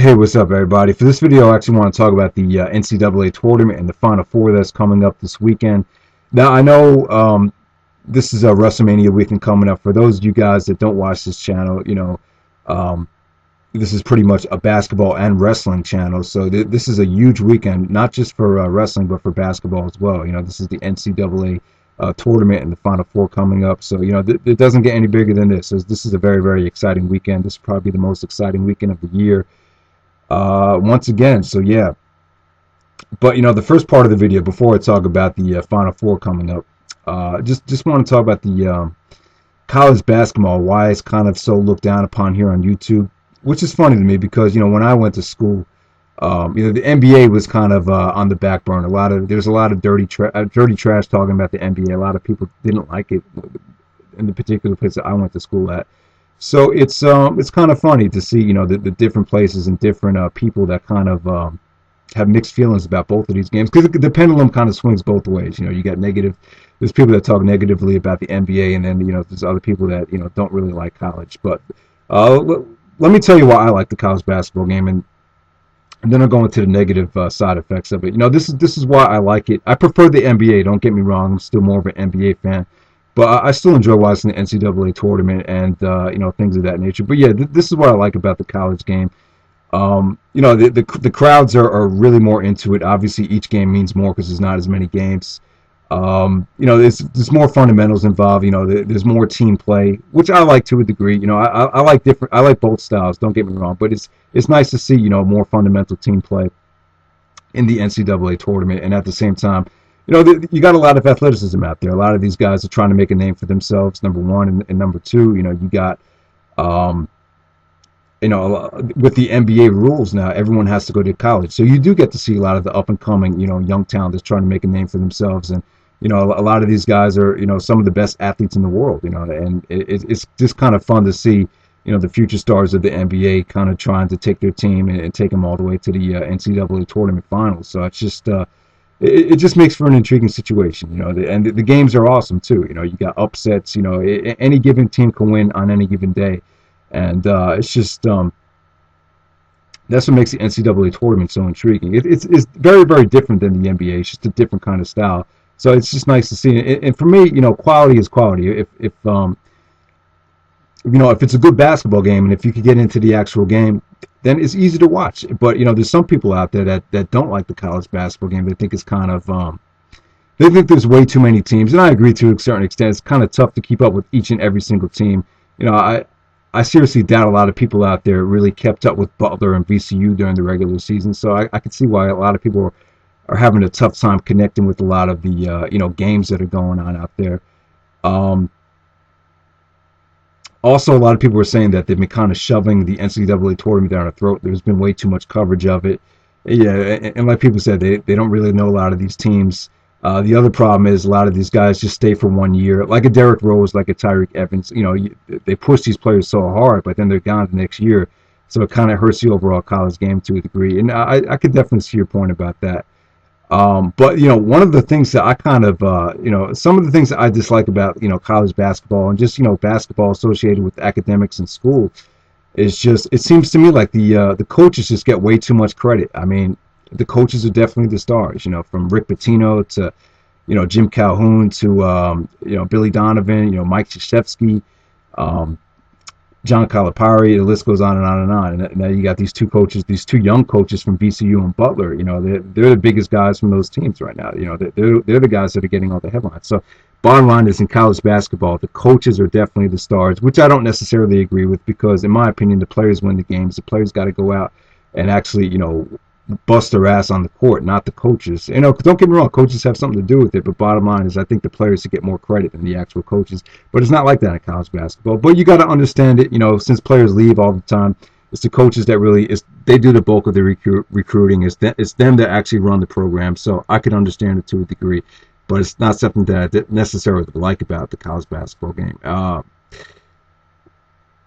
Hey, what's up, everybody? For this video, I actually want to talk about the NCAA tournament and the Final Four that's coming up this weekend. Now, I know this is a WrestleMania weekend coming up. For those of you guys that don't watch this channel, um, this is pretty much a basketball and wrestling channel. So this is a huge weekend, not just for wrestling, but for basketball as well. This is the NCAA tournament and the Final Four coming up. So, it doesn't get any bigger than this. So this is a very, very exciting weekend. This is probably the most exciting weekend of the year. Once again, so yeah. But the first part of the video, before I talk about the Final Four coming up, just want to talk about the college basketball, why it's kind of so looked down upon here on YouTube, which is funny to me because when I went to school, the NBA was kind of on the back burner. There's a lot of dirty trash talking about the NBA. A lot of people didn't like it in the particular place that I went to school at. So it's kind of funny to see the different places and different people that kind of have mixed feelings about both of these games, because the pendulum kind of swings both ways. You got negative. There's people that talk negatively about the NBA, and then there's other people that don't really like college. But let me tell you why I like the college basketball game, and then I'll go into the negative side effects of it. This is why I like it. I prefer the NBA. Don't get me wrong. I'm still more of an NBA fan. But I still enjoy watching the NCAA tournament and things of that nature. But yeah, this is what I like about the college game. The crowds are really more into it. Obviously, each game means more because there's not as many games. There's more fundamentals involved. There's more team play, which I like to a degree. I like different. I like both styles. Don't get me wrong, but it's nice to see more fundamental team play in the NCAA tournament, and at the same time, you got a lot of athleticism out there. A lot of these guys are trying to make a name for themselves, number one, and number two, you got, with the NBA rules now, everyone has to go to college. So you do get to see a lot of the up and coming, young talent that's trying to make a name for themselves. And, a lot of these guys are, some of the best athletes in the world, and it's just kind of fun to see, the future stars of the NBA kind of trying to take their team and take them all the way to the NCAA tournament finals. So it's just, it just makes for an intriguing situation, and the games are awesome too. You got upsets. Any given team can win on any given day, and it's just that's what makes the NCAA tournament so intriguing. It's very, very different than the NBA. It's just a different kind of style. So it's just nice to see. And for me, quality is quality. If it's a good basketball game, and if you could get into the actual game, then it's easy to watch. But there's some people out there that don't like the college basketball game. They think it's kind of they think there's way too many teams, and I agree to a certain extent. It's kind of tough to keep up with each and every single team. I seriously doubt a lot of people out there really kept up with Butler and VCU during the regular season. So I can see why a lot of people are having a tough time connecting with a lot of the games that are going on out there. Also, a lot of people are saying that they've been kind of shoving the NCAA tournament down our throat. There's been way too much coverage of it. Yeah, and like people said, they don't really know a lot of these teams. The other problem is a lot of these guys just stay for 1 year, like a Derrick Rose, like a Tyreek Evans. They push these players so hard, but then they're gone the next year. So it kind of hurts the overall college game to a degree. And I could definitely see your point about that. But one of the things that I kind of some of the things that I dislike about college basketball and just basketball associated with academics in school is just, it seems to me like the coaches just get way too much credit. I mean, the coaches are definitely the stars, from Rick Pitino to Jim Calhoun to Billy Donovan, Mike Krzyzewski, John Calipari. The list goes on and on and on. And now you got these two coaches, these two young coaches from VCU and Butler. They're the biggest guys from those teams right now. They're the guys that are getting all the headlines. So bottom line is, in college basketball, the coaches are definitely the stars, which I don't necessarily agree with, because in my opinion, the players win the games. The players got to go out and actually bust their ass on the court, not the coaches. Don't get me wrong, coaches have something to do with it, but bottom line is, I think the players should get more credit than the actual coaches. But it's not like that in college basketball. But you got to understand it, since players leave all the time, it's the coaches that really they do the bulk of the recruiting. It's them that actually run the program. So I could understand it to a degree, but it's not something that I necessarily like about the college basketball game.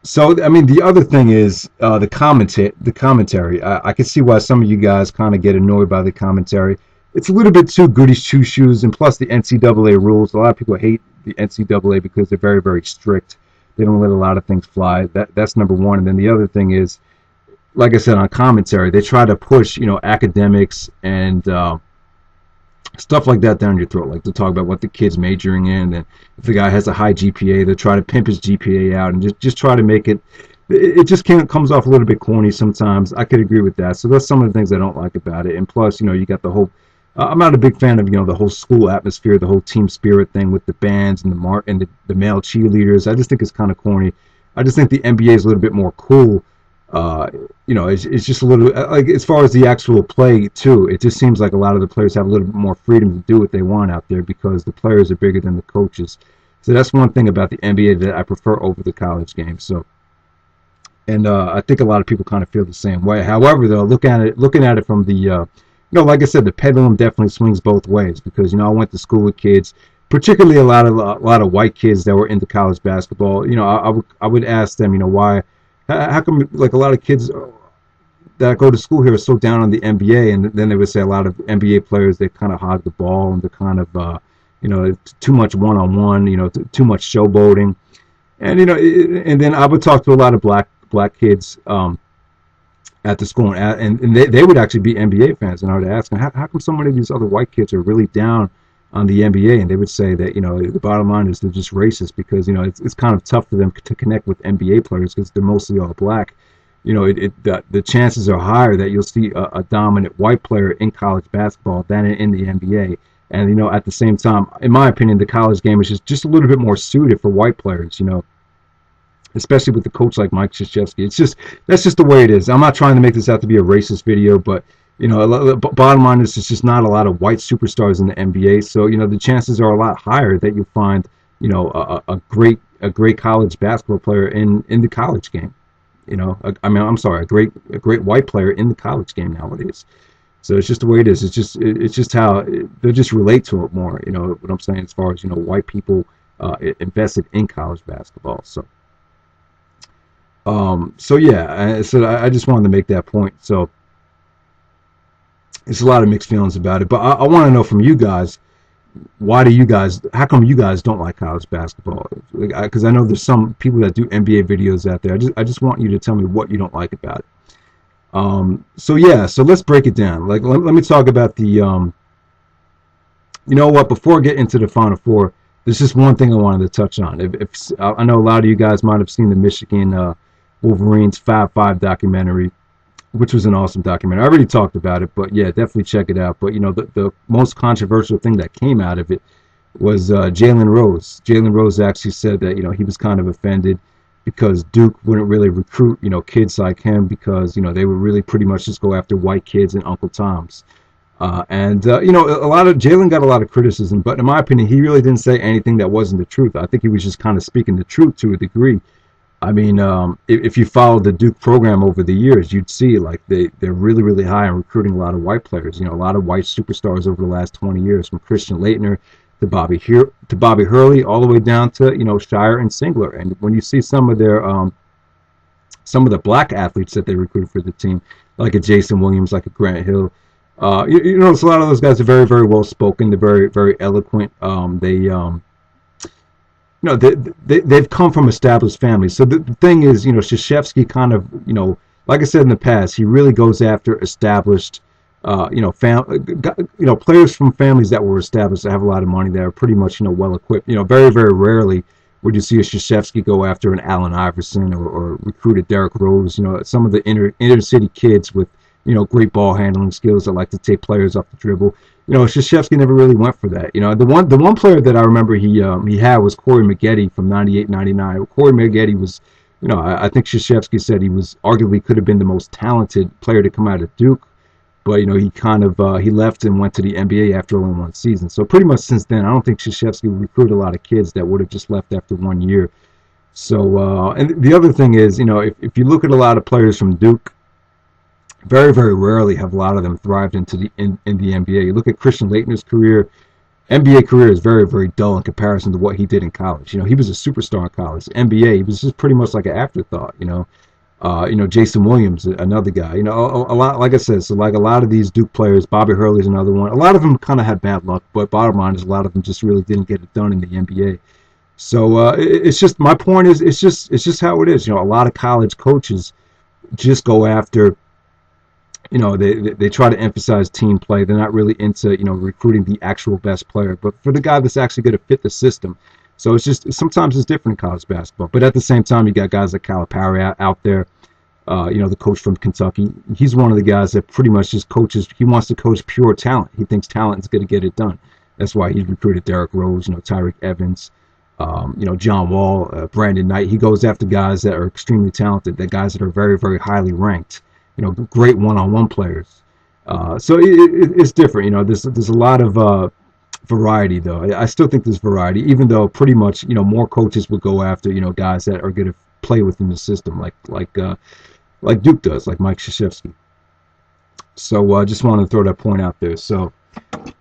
So, I mean, the other thing is the commentary. I can see why some of you guys kind of get annoyed by the commentary. It's a little bit too goody two-shoes, and plus the NCAA rules. A lot of people hate the NCAA because they're very, very strict. They don't let a lot of things fly. That's number one. And then the other thing is, like I said on commentary, they try to push, academics and stuff like that down your throat. Like to talk about what the kid's majoring in, and if the guy has a high GPA, they try to pimp his GPA out and just try to make it. It just comes off a little bit corny sometimes. I could agree with that. So that's some of the things I don't like about it. And plus, you got the whole. I'm not a big fan of the whole school atmosphere, the whole team spirit thing with the bands and the male cheerleaders. I just think it's kind of corny. I just think the NBA is a little bit more cool. It's just a little like as far as the actual play too. It just seems like a lot of the players have a little bit more freedom to do what they want out there because the players are bigger than the coaches. So that's one thing about the NBA that I prefer over the college game. So, and I think a lot of people kind of feel the same way. However, though, looking at it from the like I said, the pendulum definitely swings both ways because I went to school with kids, particularly a lot of white kids that were into college basketball. I would ask them, why. How come like a lot of kids that go to school here are so down on the NBA, and then they would say a lot of NBA players they kind of hog the ball and they're kind of too much one-on-one, too much showboating, and and then I would talk to a lot of black kids at the school, and they would actually be NBA fans, and I would ask them how come so many of these other white kids are really down on the NBA, and they would say that the bottom line is they're just racist because it's kind of tough for them to connect with NBA players because they're mostly all black. The chances are higher that you'll see a dominant white player in college basketball than in the NBA. And at the same time, in my opinion, the college game is just a little bit more suited for white players. Especially with the coach like Mike Krzyzewski. That's just the way it is. I'm not trying to make this out to be a racist video, but bottom line is, it's just not a lot of white superstars in the NBA. So, the chances are a lot higher that you find, a great college basketball player in the college game. I'm sorry, a great white player in the college game nowadays. So it's just the way it is. It's just how they just relate to it more. What I'm saying as far as white people invested in college basketball. So yeah. So I just wanted to make that point. So. There's a lot of mixed feelings about it, but I want to know from you guys, how come you guys don't like college basketball? Because I know there's some people that do NBA videos out there. I just want you to tell me what you don't like about it. So let's break it down. Like let me talk about the before I get into the Final Four, there's just one thing I wanted to touch on. If I know a lot of you guys might have seen the Michigan Wolverines 5-5 documentary, which was an awesome documentary. I already talked about it, but yeah, definitely check it out. But the most controversial thing that came out of it was Jalen Rose. Jalen Rose actually said that he was kind of offended because Duke wouldn't really recruit kids like him because they would really pretty much just go after white kids and Uncle Toms. A lot of Jalen got a lot of criticism, but in my opinion, he really didn't say anything that wasn't the truth. I think he was just kind of speaking the truth to a degree. I mean, if you followed the Duke program over the years, you'd see like they're really, really high on recruiting a lot of white players. A lot of white superstars over the last 20 years, from Christian Laettner to Bobby Hurley, all the way down to Shire and Singler. And when you see some of the black athletes that they recruit for the team, like a Jason Williams, like a Grant Hill, you notice a lot of those guys are very, very well spoken. They're very, very eloquent. They've come from established families. So the thing is, Krzyzewski kind of, like I said in the past, he really goes after established, players from families that were established, that have a lot of money, that are pretty much, well equipped. Very, very rarely would you see a Krzyzewski go after an Allen Iverson or recruit a Derrick Rose. Some of the inner city kids with, great ball handling skills that like to take players off the dribble. Krzyzewski never really went for that. The one player that I remember he had was Corey Maggette from 98-99. Corey Maggette was, I think Krzyzewski said he was arguably could have been the most talented player to come out of Duke, but he kind of he left and went to the NBA after only one season. So pretty much since then, I don't think Krzyzewski recruited a lot of kids that would have just left after 1 year. So and the other thing is, if you look at a lot of players from Duke, very, very rarely have a lot of them thrived in the NBA. You look at Christian Laettner's career, NBA career is very, very dull in comparison to what he did in college. He was a superstar in college. NBA, he was just pretty much like an afterthought. Jason Williams, another guy. A lot, like I said, so like a lot of these Duke players, Bobby Hurley's another one. A lot of them kind of had bad luck, but bottom line is a lot of them just really didn't get it done in the NBA. So it's just, my point is, it's just how it is. A lot of college coaches, just go after, they try to emphasize team play. They're not really into, recruiting the actual best player, but for the guy that's actually going to fit the system. So it's just sometimes it's different in college basketball. But at the same time, you got guys like Calipari out there. The coach from Kentucky. He's one of the guys that pretty much just coaches. He wants to coach pure talent. He thinks talent is going to get it done. That's why he's recruited Derrick Rose, Tyreek Evans, John Wall, Brandon Knight. He goes after guys that are extremely talented, that guys that are very, very highly ranked. Great one-on-one players. So it's different. There's a lot of variety, though. I still think there's variety, even though pretty much more coaches would go after guys that are going to play within the system, like Duke does, like Mike Krzyzewski. So I just wanted to throw that point out there. So,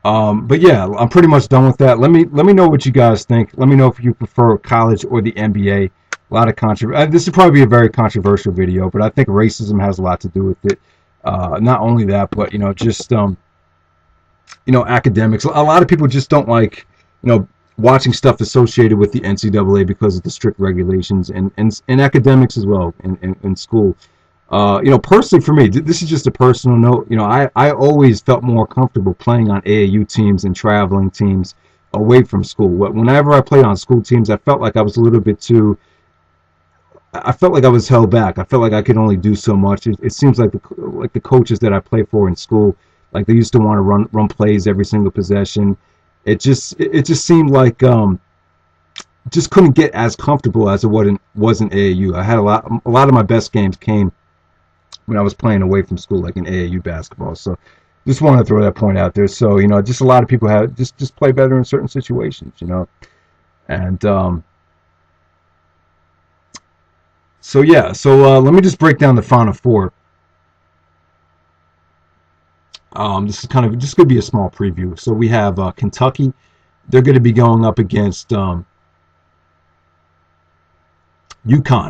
but yeah, I'm pretty much done with that. Let me know what you guys think. Let me know if you prefer college or the NBA. A lot of controversy. This would probably be a very controversial video, but I think racism has a lot to do with it. Not only that, but just academics. A lot of people just don't like watching stuff associated with the NCAA because of the strict regulations and academics as well in school. Personally for me, this is just a personal note. I always felt more comfortable playing on AAU teams and traveling teams away from school. Whenever I played on school teams, I felt like I was a little bit too. I felt like I was held back. I felt like I could only do so much. It seems like the coaches that I play for in school, like they used to want to run plays every single possession. It just seemed like just couldn't get as comfortable as it was in AAU. I had a lot of my best games came when I was playing away from school, like in AAU basketball. So just wanted to throw that point out there. So just a lot of people have just play better in certain situations, and so yeah. So let me just break down the Final Four. This is kind of just going to be a small preview. So we have Kentucky. They're going to be going up against UConn.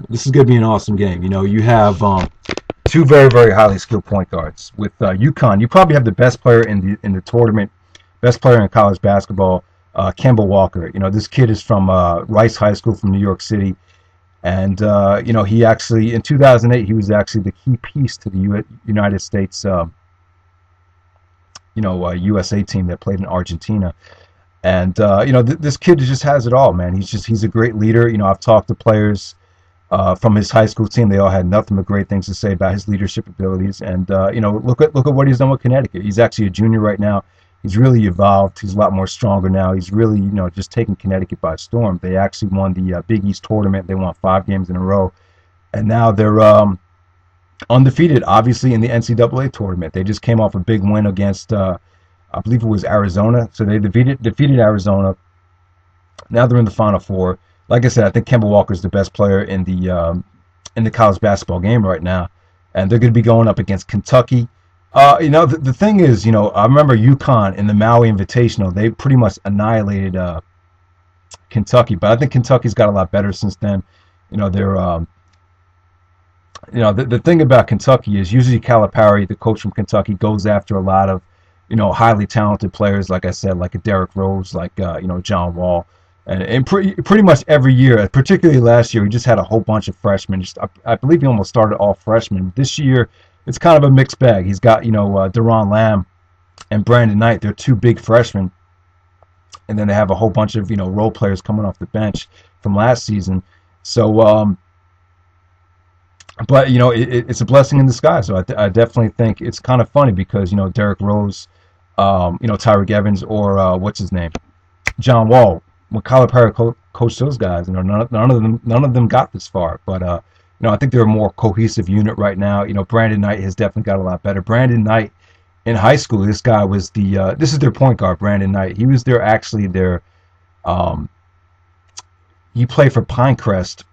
This is going to be an awesome game. You have two very, very highly skilled point guards. With UConn, you probably have the best player in the tournament, best player in college basketball, Kemba Walker. This kid is from Rice High School from New York City. And, he actually, in 2008, he was actually the key piece to the United States USA team that played in Argentina. And this kid just has it all, man. He's a great leader. I've talked to players from his high school team. They all had nothing but great things to say about his leadership abilities. And look at what he's done with Connecticut. He's actually a junior right now. He's really evolved. He's a lot more stronger now. He's really just taking Connecticut by storm. They actually won the Big East tournament. They won 5 games in a row, and now they're undefeated, obviously, in the NCAA tournament. They just came off a big win against, I believe it was Arizona. So they defeated Arizona. Now they're in the Final Four. Like I said, I think Kemba Walker is the best player in the college basketball game right now, and they're going to be going up against Kentucky. The thing is, I remember UConn in the Maui Invitational. They pretty much annihilated Kentucky, but I think Kentucky's got a lot better since then. They're the thing about Kentucky is usually Calipari, the coach from Kentucky, goes after a lot of, highly talented players, like I said, like a Derrick Rose, like, John Wall. And pretty much every year, particularly last year, he just had a whole bunch of freshmen. I believe he almost started all freshmen. This year, it's kind of a mixed bag. He's got, Deron Lamb and Brandon Knight. They're 2 big freshmen. And then they have a whole bunch of, role players coming off the bench from last season. So, but it's a blessing in disguise. So I definitely think it's kind of funny because Derrick Rose, Tyreek Evans, or what's his name, John Wall. When Calipari coached those guys, none of them got this far. But I think they're a more cohesive unit right now. Brandon Knight has definitely got a lot better. Brandon Knight in high school, this guy was this is their point guard, Brandon Knight. He was he played for Pinecrest.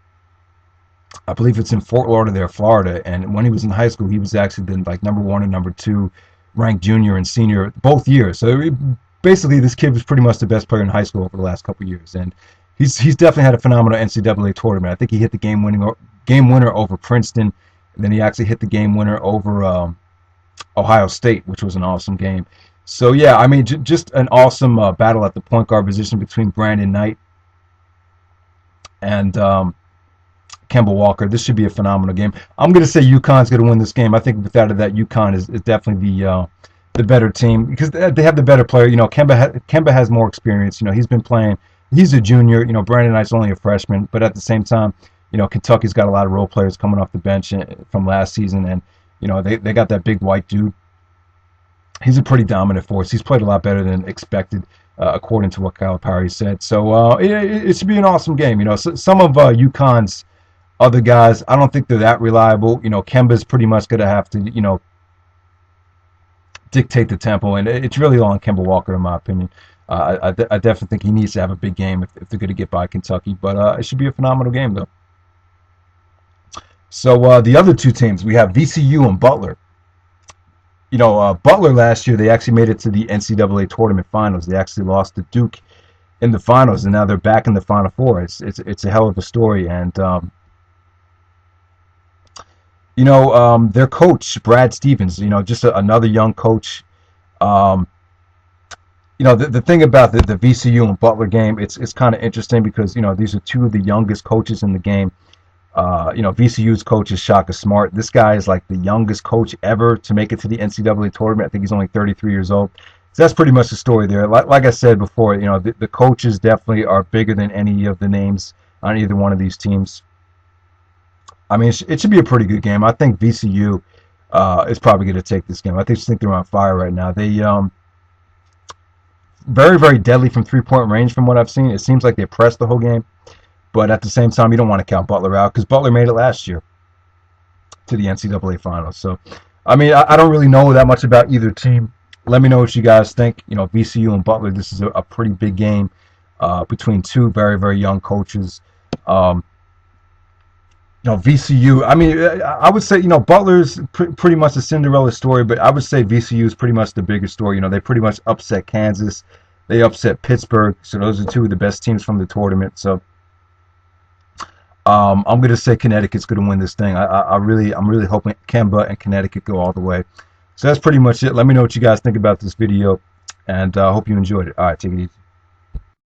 I believe it's in Fort Lauderdale, Florida. And when he was in high school, he was actually been like number 1 and number 2 ranked junior and senior both years. So basically, this kid was pretty much the best player in high school over the last couple of years, and he's definitely had a phenomenal NCAA tournament. I think he hit the game winner over Princeton, and then he actually hit the game winner over Ohio State, which was an awesome game. So yeah, I mean, just an awesome battle at the point guard position between Brandon Knight and Kemba Walker. This should be a phenomenal game. I'm going to say UConn's going to win this game. I think without that, UConn is definitely the better team because they have the better player. You know, Kemba has more experience. You know, he's been playing. He's a junior. You know, Brandon Knight's only a freshman, but at the same time, you know, Kentucky's got a lot of role players coming off the bench from last season, and you know they got that big white dude. He's a pretty dominant force. He's played a lot better than expected, according to what Calipari said. So it should be an awesome game. You know, so, some of UConn's other guys, I don't think they're that reliable. You know, Kemba's pretty much going to have to, you know, dictate the tempo, and it's really all on Kemba Walker, in my opinion. I definitely think he needs to have a big game if they're going to get by Kentucky. But it should be a phenomenal game, though. So the other two teams, we have VCU and Butler. You know, Butler last year, they actually made it to the NCAA tournament finals. They actually lost to Duke in the finals, and now they're back in the Final Four. It's a hell of a story, and you know, their coach Brad Stevens, you know, just another young coach. You know, the thing about the VCU and Butler game, it's kind of interesting because you know these are two of the youngest coaches in the game. You know, VCU's coach is Shaka Smart. This guy is like the youngest coach ever to make it to the NCAA tournament. I think he's only 33 years old. So that's pretty much the story there. Like I said before, you know, the coaches definitely are bigger than any of the names on either one of these teams. I mean, it should be a pretty good game. I think VCU is probably going to take this game. I think they're on fire right now. They very, very deadly from three-point range from what I've seen. It seems like they pressed the whole game. But at the same time, you don't want to count Butler out because Butler made it last year to the NCAA finals. So, I mean, I don't really know that much about either team. Let me know what you guys think. You know, VCU and Butler, this is a pretty big game between two very, very young coaches. You know, VCU, I mean, I would say, you know, Butler's pretty much a Cinderella story, but I would say VCU is pretty much the bigger story. You know, they pretty much upset Kansas. They upset Pittsburgh. So those are two of the best teams from the tournament. So I'm going to say Connecticut's going to win this thing. I'm really hoping Kemba and Connecticut go all the way. So that's pretty much it. Let me know what you guys think about this video, and I hope you enjoyed it. All right, take it easy.